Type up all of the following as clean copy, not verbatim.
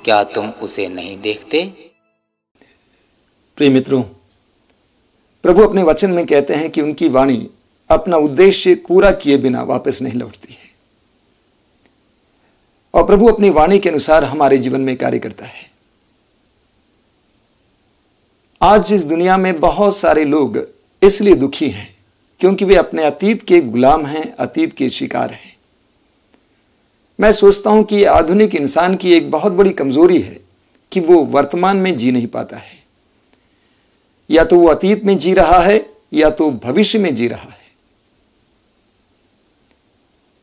क्या तुम उसे नहीं देखते? प्रिय मित्रों, प्रभु अपने वचन में कहते हैं कि उनकी वाणी अपना उद्देश्य पूरा किए बिना वापस नहीं लौटती है, और प्रभु अपनी वाणी के अनुसार हमारे जीवन में कार्य करता है। आज इस दुनिया में बहुत सारे लोग इसलिए दुखी हैं क्योंकि वे अपने अतीत के गुलाम हैं, अतीत के शिकार हैं। मैं सोचता हूं कि आधुनिक इंसान की एक बहुत बड़ी कमजोरी है कि वो वर्तमान में जी नहीं पाता है। या तो वो अतीत में जी रहा है या तो भविष्य में जी रहा है।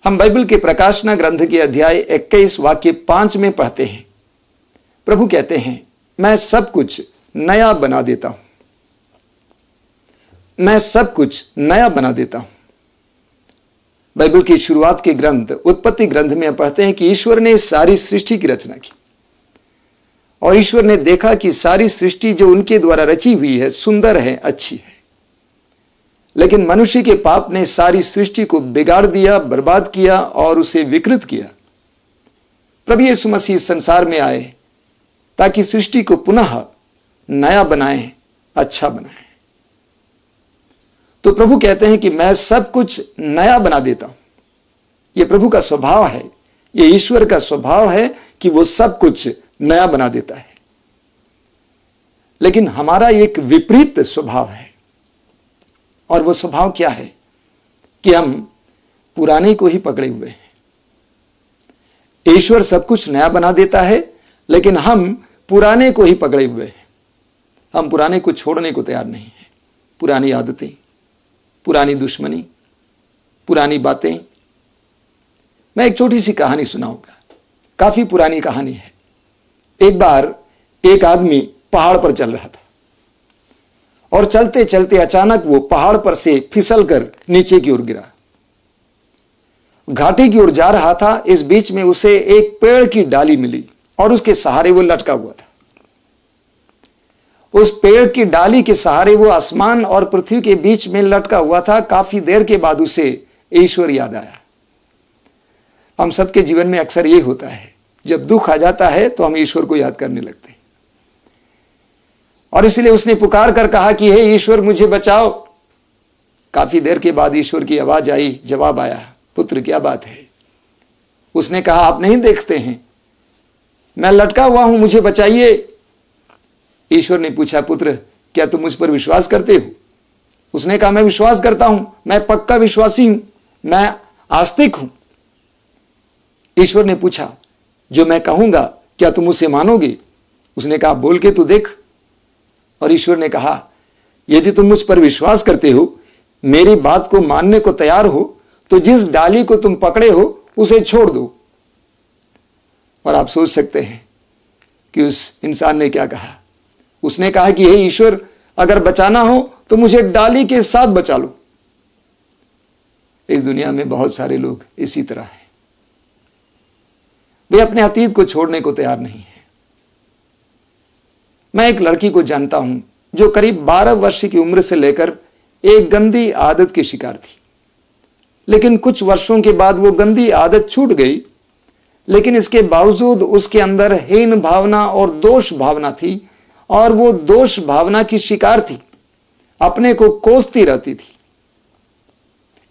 हम बाइबल के प्रकाशना ग्रंथ के अध्याय 21 वाक्य 5 में पढ़ते हैं। प्रभु कहते हैं, मैं सब कुछ नया बना देता हूं। मैं सब कुछ नया बना देता हूं। बाइबल की शुरुआत के ग्रंथ उत्पत्ति ग्रंथ में पढ़ते हैं कि ईश्वर ने सारी सृष्टि की रचना की, और ईश्वर ने देखा कि सारी सृष्टि जो उनके द्वारा रची हुई है सुंदर है, अच्छी है। लेकिन मनुष्य के पाप ने सारी सृष्टि को बिगाड़ दिया, बर्बाद किया और उसे विकृत किया। प्रभु यीशु मसीह संसार में आए ताकि सृष्टि को पुनः नया बनाएं, अच्छा बनाएं। तो प्रभु कहते हैं कि मैं सब कुछ नया बना देता हूं। यह प्रभु का स्वभाव है, यह ईश्वर का स्वभाव है कि वो सब कुछ नया बना देता है। लेकिन हमारा एक विपरीत स्वभाव है, और वो स्वभाव क्या है कि हम पुराने को ही पकड़े हुए हैं। ईश्वर सब कुछ नया बना देता है, लेकिन हम पुराने को ही पकड़े हुए हैं। हम पुराने को छोड़ने को तैयार नहीं है। पुरानी आदतें, पुरानी दुश्मनी, पुरानी बातें। मैं एक छोटी सी कहानी सुनाऊंगा, काफी पुरानी कहानी है। एक बार एक आदमी पहाड़ पर चल रहा था, और चलते चलते अचानक वो पहाड़ पर से फिसलकर नीचे की ओर गिरा। घाटी की ओर जा रहा था, इस बीच में उसे एक पेड़ की डाली मिली और उसके सहारे वो लटका हुआ था। उस पेड़ की डाली के सहारे वो आसमान और पृथ्वी के बीच में लटका हुआ था। काफी देर के बाद उसे ईश्वर याद आया। हम सबके जीवन में अक्सर ये होता है, जब दुख आ जाता है तो हम ईश्वर को याद करने लगते हैं, और इसलिए उसने पुकार कर कहा कि हे ईश्वर, मुझे बचाओ। काफी देर के बाद ईश्वर की आवाज आई, जवाब आया, पुत्र क्या बात है? उसने कहा, आप नहीं देखते हैं मैं लटका हुआ हूं, मुझे बचाइए। ईश्वर ने पूछा, पुत्र क्या तुम मुझ पर विश्वास करते हो? उसने कहा, मैं विश्वास करता हूं, मैं पक्का विश्वासी हूं, मैं आस्तिक हूं। ईश्वर ने पूछा, जो मैं कहूंगा क्या तुम उसे मानोगे? उसने कहा, बोल के तो देख। और ईश्वर ने कहा, यदि तुम मुझ पर विश्वास करते हो, मेरी बात को मानने को तैयार हो, तो जिस डाली को तुम पकड़े हो उसे छोड़ दो। और आप सोच सकते हैं कि उस इंसान ने क्या कहा। उसने कहा कि हे ईश्वर, अगर बचाना हो तो मुझे डाली के साथ बचा लो। इस दुनिया में बहुत सारे लोग इसी तरह हैं। वे अपने अतीत को छोड़ने को तैयार नहीं है। मैं एक लड़की को जानता हूं जो करीब 12 वर्ष की उम्र से लेकर एक गंदी आदत की शिकार थी। लेकिन कुछ वर्षों के बाद वो गंदी आदत छूट गई, लेकिन इसके बावजूद उसके अंदर हीन भावना और दोष भावना थी, और वो दोष भावना की शिकार थी। अपने को कोसती रहती थी,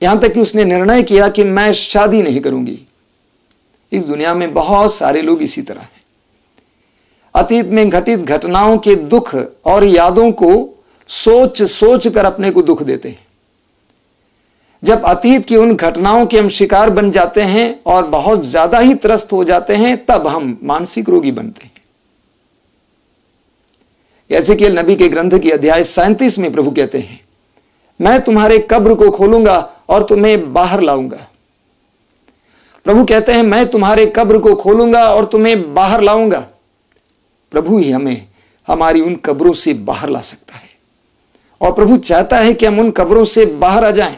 यहां तक कि उसने निर्णय किया कि मैं शादी नहीं करूंगी। इस दुनिया में बहुत सारे लोग इसी तरह हैं। अतीत में घटित घटनाओं के दुख और यादों को सोच सोच कर अपने को दुख देते हैं। जब अतीत की उन घटनाओं के हम शिकार बन जाते हैं और बहुत ज्यादा ही त्रस्त हो जाते हैं, तब हम मानसिक रोगी बनते हैं। एजेकिएल नबी के ग्रंथ की अध्याय 37 में प्रभु कहते हैं, मैं तुम्हारे कब्र को खोलूंगा और तुम्हें बाहर लाऊंगा। प्रभु कहते हैं, मैं तुम्हारे कब्र को खोलूंगा और तुम्हें बाहर लाऊंगा। प्रभु ही हमें हमारी उन कब्रों से बाहर ला सकता है, और प्रभु चाहता है कि हम उन कब्रों से बाहर आ जाएं।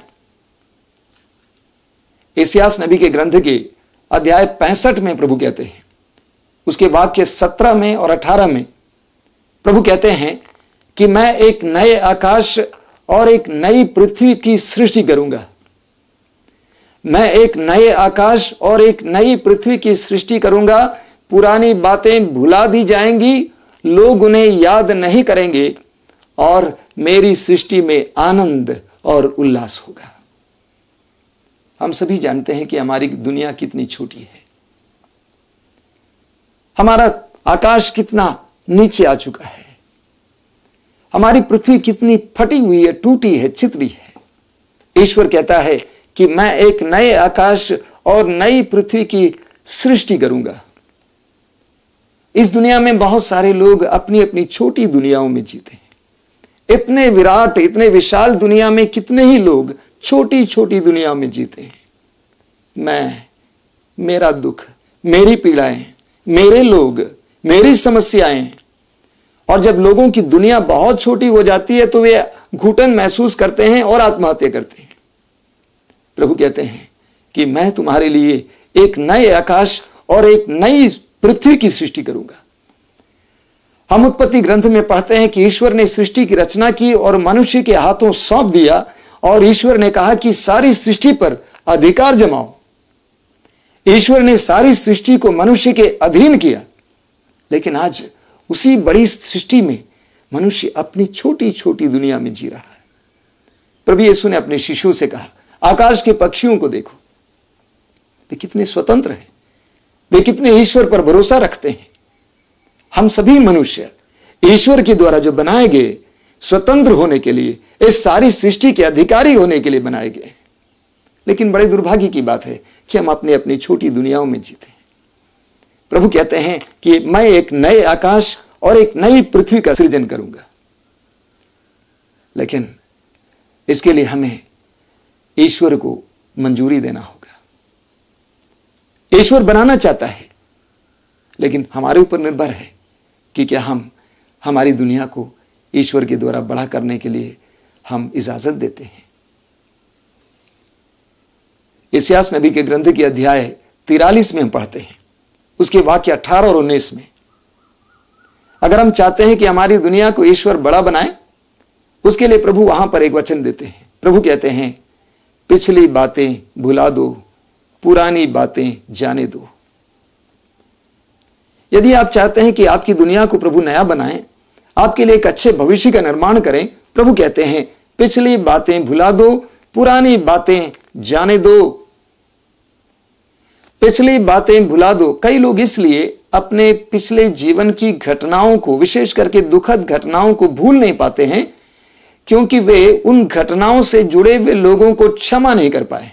इस्यास नबी के ग्रंथ के अध्याय 65 में प्रभु कहते हैं, उसके वाक्य 17 में और 18 में प्रभु कहते हैं कि मैं एक नए आकाश और एक नई पृथ्वी की सृष्टि करूंगा। मैं एक नए आकाश और एक नई पृथ्वी की सृष्टि करूंगा, पुरानी बातें भुला दी जाएंगी, लोग उन्हें याद नहीं करेंगे और मेरी सृष्टि में आनंद और उल्लास होगा। हम सभी जानते हैं कि हमारी दुनिया कितनी छोटी है, हमारा आकाश कितना नीचे आ चुका है, हमारी पृथ्वी कितनी फटी हुई है, टूटी है, चितरी है। ईश्वर कहता है कि मैं एक नए आकाश और नई पृथ्वी की सृष्टि करूंगा। इस दुनिया में बहुत सारे लोग अपनी अपनी छोटी दुनियाओं में जीते हैं। इतने विराट, इतने विशाल दुनिया में कितने ही लोग छोटी छोटी दुनिया में जीते हैं। मेरा दुख, मेरी पीड़ाएं, मेरे लोग, मेरी समस्याएं। और जब लोगों की दुनिया बहुत छोटी हो जाती है तो वे घुटन महसूस करते हैं और आत्महत्या करते हैं। प्रभु कहते हैं कि मैं तुम्हारे लिए एक नए आकाश और एक नई पृथ्वी की सृष्टि करूंगा। हम उत्पत्ति ग्रंथ में पढ़ते हैं कि ईश्वर ने सृष्टि की रचना की और मनुष्य के हाथों सौंप दिया और ईश्वर ने कहा कि सारी सृष्टि पर अधिकार जमाओ। ईश्वर ने सारी सृष्टि को मनुष्य के अधीन किया, लेकिन आज उसी बड़ी सृष्टि में मनुष्य अपनी छोटी छोटी दुनिया में जी रहा है। प्रभु यीशु ने अपने शिष्यों से कहा, आकाश के पक्षियों को देखो, वे कितने स्वतंत्र हैं, वे कितने ईश्वर पर भरोसा रखते हैं। हम सभी मनुष्य ईश्वर के द्वारा जो बनाए गए, स्वतंत्र होने के लिए, इस सारी सृष्टि के अधिकारी होने के लिए बनाए गए। लेकिन बड़े दुर्भाग्य की बात है कि हम अपनी अपनी छोटी दुनियाओं में जीते हैं। प्रभु कहते हैं कि मैं एक नए आकाश और एक नई पृथ्वी का सृजन करूंगा, लेकिन इसके लिए हमें ईश्वर को मंजूरी देना होगा। ईश्वर बनाना चाहता है, लेकिन हमारे ऊपर निर्भर है कि क्या हम हमारी दुनिया को ईश्वर के द्वारा बड़ा करने के लिए हम इजाजत देते हैं। यशायाह नबी के ग्रंथ के अध्याय 43 में हम पढ़ते हैं, उसके वाक्य 18 और 19 में, अगर हम चाहते हैं कि हमारी दुनिया को ईश्वर बड़ा बनाए, उसके लिए प्रभु वहां पर एक वचन देते हैं। प्रभु कहते हैं, पिछली बातें भुला दो, पुरानी बातें जाने दो। यदि आप चाहते हैं कि आपकी दुनिया को प्रभु नया बनाए, आपके लिए एक अच्छे भविष्य का निर्माण करें, प्रभु कहते हैं पिछली बातें भुला दो, पुरानी बातें जाने दो। पिछली बातें भुला दो। कई लोग इसलिए अपने पिछले जीवन की घटनाओं को, विशेष करके दुखद घटनाओं को भूल नहीं पाते हैं, क्योंकि वे उन घटनाओं से जुड़े हुए लोगों को क्षमा नहीं कर पाए।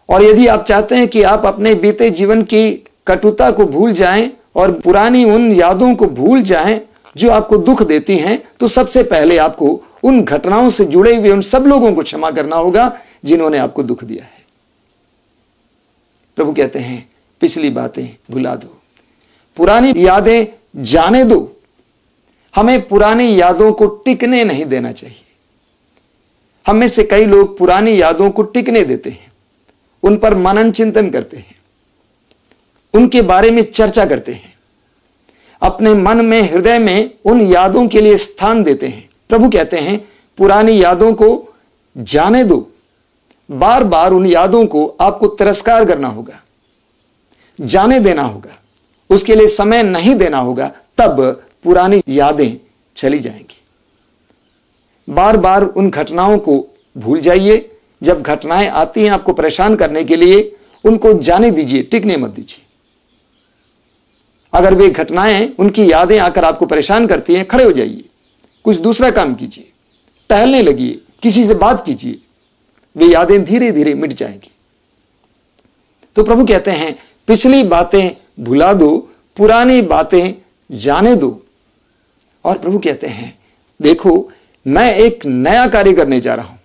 और यदि आप चाहते हैं कि आप अपने बीते जीवन की कटुता को भूल जाएं और पुरानी उन यादों को भूल जाएं जो आपको दुख देती हैं, तो सबसे पहले आपको उन घटनाओं से जुड़े हुए उन सब लोगों को क्षमा करना होगा जिन्होंने आपको दुख दिया है। प्रभु कहते हैं पिछली बातें भुला दो, पुरानी यादें जाने दो। हमें पुरानी यादों को टिकने नहीं देना चाहिए। हम में से कई लोग पुरानी यादों को टिकने देते हैं, उन पर मनन चिंतन करते हैं, उनके बारे में चर्चा करते हैं, अपने मन में, हृदय में उन यादों के लिए स्थान देते हैं। प्रभु कहते हैं पुरानी यादों को जाने दो। बार बार उन यादों को आपको तिरस्कार करना होगा, जाने देना होगा, उसके लिए समय नहीं देना होगा, तब पुरानी यादें चली जाएंगी। बार बार उन घटनाओं को भूल जाइए। जब घटनाएं आती हैं आपको परेशान करने के लिए, उनको जाने दीजिए, टिकने मत दीजिए। अगर वे घटनाएं, उनकी यादें आकर आपको परेशान करती हैं, खड़े हो जाइए, कुछ दूसरा काम कीजिए, टहलने लगिए, किसी से बात कीजिए, वे यादें धीरे धीरे मिट जाएंगी। तो प्रभु कहते हैं पिछली बातें भुला दो, पुरानी बातें जाने दो। और प्रभु कहते हैं देखो, मैं एक नया कार्य करने जा रहा हूं,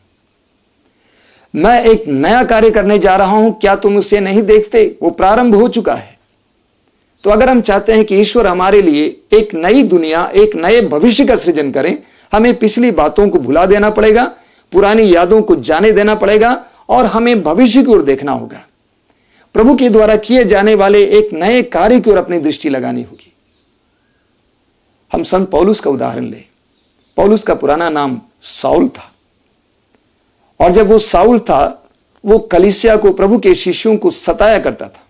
मैं एक नया कार्य करने जा रहा हूं, क्या तुम उसे नहीं देखते? वो प्रारंभ हो चुका है। तो अगर हम चाहते हैं कि ईश्वर हमारे लिए एक नई दुनिया, एक नए भविष्य का सृजन करें, हमें पिछली बातों को भुला देना पड़ेगा, पुरानी यादों को जाने देना पड़ेगा और हमें भविष्य की ओर देखना होगा। प्रभु के द्वारा किए जाने वाले एक नए कार्य की ओर अपनी दृष्टि लगानी होगी। हम संत पौलुस का उदाहरण लें। पौलुस का पुराना नाम साउल था, और जब वो साउल था, वो कलीसिया को, प्रभु के शिष्यों को सताया करता था,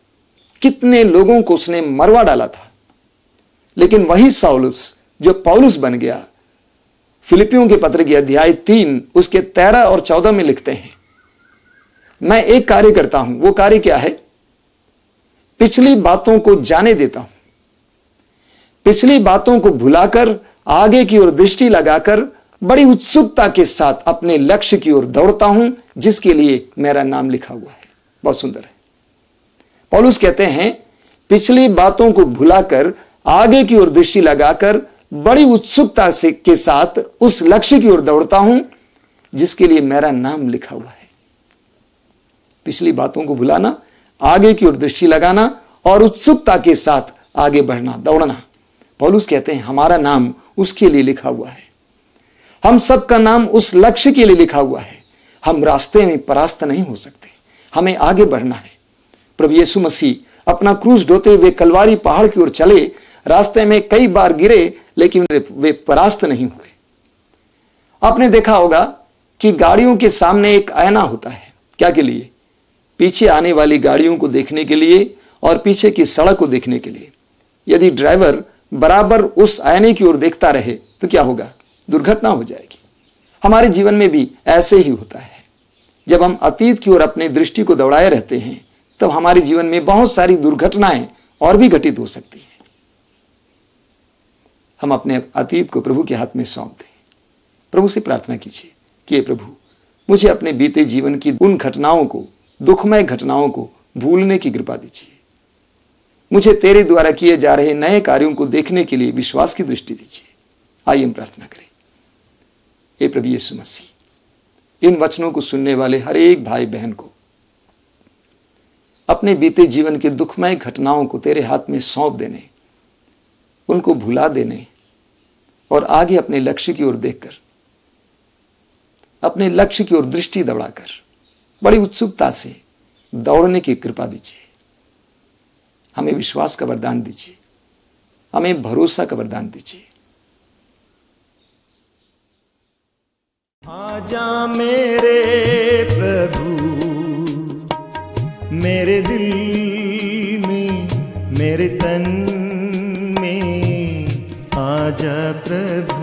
कितने लोगों को उसने मरवा डाला था। लेकिन वही साउलुस जो पौलुस बन गया, फिलिपियों के पत्र की अध्याय 3 उसके 13 और 14 में लिखते हैं, मैं एक कार्य करता हूं। वो कार्य क्या है? पिछली बातों को जाने देता हूं, पिछली बातों को भुलाकर आगे की ओर दृष्टि लगाकर बड़ी उत्सुकता के साथ अपने लक्ष्य की ओर दौड़ता हूं, जिसके लिए मेरा नाम लिखा हुआ है। बहुत सुंदर है। पौलुस कहते हैं, पिछली बातों को भुलाकर आगे की ओर दृष्टि लगाकर बड़ी उत्सुकता से के साथ उस लक्ष्य की ओर दौड़ता हूं, जिसके लिए मेरा नाम लिखा हुआ है। पिछली बातों को भुलाना, आगे की ओर दृष्टि लगाना और उत्सुकता के साथ आगे बढ़ना, दौड़ना। पौलुस कहते हैं, हमारा नाम उसके लिए लिखा हुआ है। हम सबका नाम उस लक्ष्य के लिए लिखा हुआ है। हम रास्ते में परास्त नहीं हो सकते, हमें आगे बढ़ना है। प्रभु यीशु मसीह अपना क्रूस ढोते हुए कलवारी पहाड़ की ओर चले, रास्ते में कई बार गिरे, लेकिन वे परास्त नहीं हुए। आपने देखा होगा कि गाड़ियों के सामने एक आईना होता है। क्या के लिए? पीछे आने वाली गाड़ियों को देखने के लिए और पीछे की सड़क को देखने के लिए। यदि ड्राइवर बराबर उस आईने की ओर देखता रहे तो क्या होगा? दुर्घटना हो जाएगी। हमारे जीवन में भी ऐसे ही होता है। जब हम अतीत की ओर अपनी दृष्टि को दौड़ाए रहते हैं, तब हमारे जीवन में बहुत सारी दुर्घटनाएं और भी घटित हो सकती हैं। हम अपने अतीत को प्रभु के हाथ में सौंप दें। प्रभु से प्रार्थना कीजिए कि हे प्रभु, मुझे अपने बीते जीवन की उन घटनाओं को, दुखमय घटनाओं को भूलने की कृपा दीजिए। मुझे तेरे द्वारा किए जा रहे नए कार्यों को देखने के लिए विश्वास की दृष्टि दीजिए। आइए हम प्रार्थना करें। हे प्रभु यीशु मसीह, इन वचनों को सुनने वाले हर एक भाई बहन को अपने बीते जीवन के दुखमय घटनाओं को तेरे हाथ में सौंप देने, उनको भुला देने और आगे अपने लक्ष्य की ओर देखकर, अपने लक्ष्य की ओर दृष्टि दौड़ाकर बड़ी उत्सुकता से दौड़ने की कृपा दीजिए। हमें विश्वास का वरदान दीजिए, हमें भरोसा का वरदान दीजिए। आजा मेरे प्रभु, मेरे दिल में, मेरे तन में आजा प्रभु।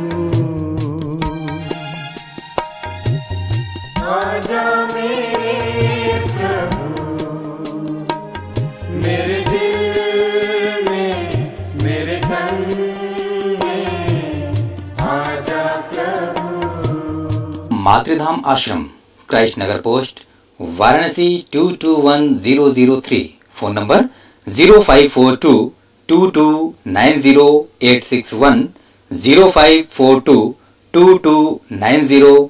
आजा मेरे प्रभु, मेरे दिल में, मेरे तन में आजा प्रभु। मातृधाम आश्रम, क्राइस्ट नगर पोस्ट, वाराणसी 221003। Phone number 0542 2290 861, 0542 2290